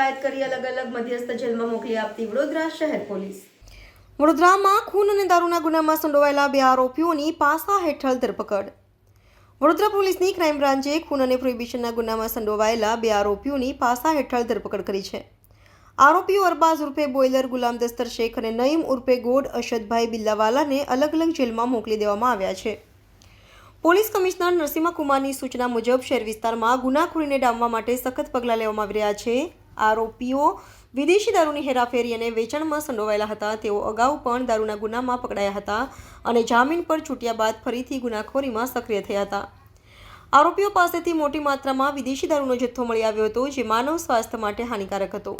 અટકાયત કરી અલગ અલગ મધ્યસ્થ જેલમાં મોકલી આપતી વડોદરા શહેર પોલીસ। વડોદરામાં ખૂન અને દારૂના ગુનામાં સંડોવાયેલા 2 આરોપીઓની પાસા હેઠળ ધરપકડ। વડોદરા પોલીસની ક્રાઇમ બ્રાન્ચે ખૂન અને પ્રોહિબિશનના ગુનામાં સંડોવાયેલા 2 આરોપીઓની પાસા હેઠળ ધરપકડ કરી છે। આરોપીઓ અરબાઝ ઉર્ફે બોઇલર ગુલામ દસ્તર શેખ અને નઈમ ઉર્ફે ગોડ અશદભાઈ બિલ્લાવાલાને અલગ અલગ જેલમાં મોકલી દેવામાં આવ્યા છે। પોલીસ કમિશનર નરસિમ્હા કુમારની સૂચના મુજબ શહેર વિસ્તારમાં ગુનાખોરીને ડામવા માટે સખત પગલાં લેવામાં આવી રહ્યા છે। આરોપીઓ વિદેશી દારૂની હેરાફેરી અને વેચાણમાં સંડોવાયેલા હતા। તેઓ અગાઉ પણ દારૂના ગુનામાં પકડાયા હતા અને જામીન પર છૂટ્યા બાદ ફરીથી ગુનાખોરીમાં સક્રિય થયા હતા। આરોપીઓ પાસેથી મોટી માત્રામાં વિદેશી દારૂનો જથ્થો મળી આવ્યો હતો, જે માનવ સ્વાસ્થ્ય માટે હાનિકારક હતો।